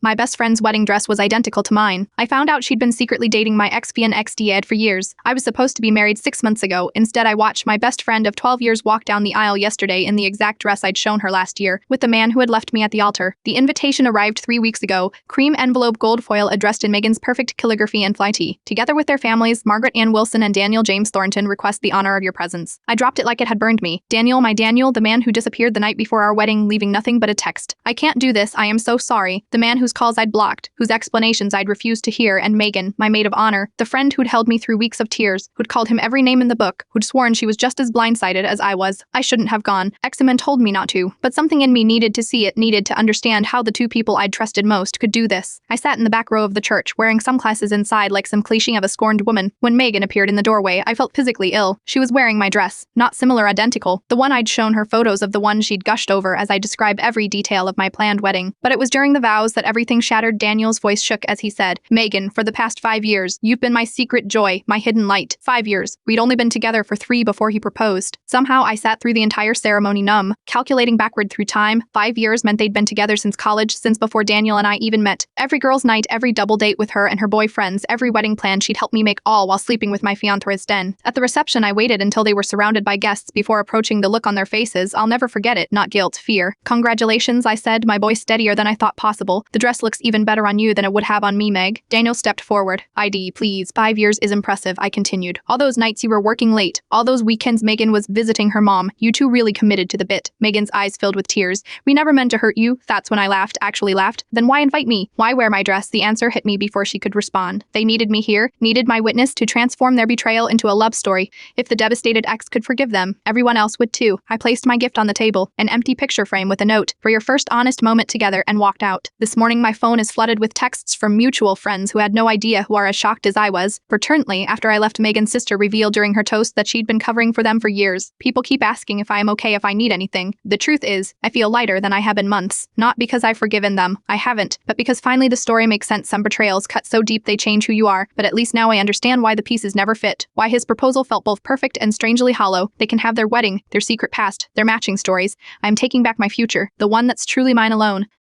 My best friend's wedding dress was identical to mine. I found out she'd been secretly dating my ex-fiancé for years. I was supposed to be married 6 months ago. Instead, I watched my best friend of 12 years walk down the aisle yesterday in the exact dress I'd shown her last year, with the man who had left me at the altar. The invitation arrived 3 weeks ago, cream envelope gold foil addressed in Megan's perfect calligraphy and fly-tee. Together with their families, Margaret Ann Wilson and Daniel James Thornton request the honor of your presence. I dropped it like it had burned me. Daniel, my Daniel, the man who disappeared the night before our wedding, leaving nothing but a text. I can't do this, I am so sorry. The man whose calls I'd blocked, whose explanations I'd refused to hear, and Megan, my maid of honor, the friend who'd held me through weeks of tears, who'd called him every name in the book, who'd sworn she was just as blindsided as I was. I shouldn't have gone. Examen told me not to, but something in me needed to see it, needed to understand how the two people I'd trusted most could do this. I sat in the back row of the church, wearing sunglasses inside like some cliché of a scorned woman. When Megan appeared in the doorway, I felt physically ill. She was wearing my dress, not similar, identical, the one I'd shown her photos of, the one she'd gushed over as I described every detail of my planned wedding. But it was during the vows that everything shattered. Daniel's voice shook as he said, "Megan, for the past 5 years, you've been my secret joy, my hidden light." 5 years. We'd only been together for 3 before he proposed. Somehow I sat through the entire ceremony numb, calculating backward through time. 5 years meant they'd been together since college, since before Daniel and I even met. Every girl's night, every double date with her and her boyfriends, every wedding plan she'd helped me make, all while sleeping with my fiancé's den. At the reception, I waited until they were surrounded by guests before approaching. The look on their faces, I'll never forget it. Not guilt, fear. "Congratulations," I said, my voice steadier than I thought possible. "The dress looks even better on you than it would have on me, Meg." Daniel stepped forward. "ID, please." 5 years is impressive," I continued. "All those nights you were working late, all those weekends Megan was visiting her mom, you two really committed to the bit." Megan's eyes filled with tears. "We never meant to hurt you." That's when I laughed, actually laughed. "Then why invite me? Why wear my dress?" The answer hit me before she could respond. They needed me here, needed my witness to transform their betrayal into a love story. If the devastated ex could forgive them, everyone else would too. I placed my gift on the table, an empty picture frame with a note, "For your first honest moment together," and walked out. This morning my phone is flooded with texts from mutual friends who had no idea, who are as shocked as I was. Fraternally, after I left, Megan's sister revealed during her toast that she'd been covering for them for years. People keep asking if I am okay, if I need anything. The truth is, I feel lighter than I have in months. Not because I've forgiven them, I haven't, but because finally the story makes sense. Some betrayals cut so deep they change who you are, but at least now I understand why the pieces never fit. Why his proposal felt both perfect and strangely hollow. They can have their wedding, their secret past, their matching stories. I am taking back my future, the one that's truly mine alone.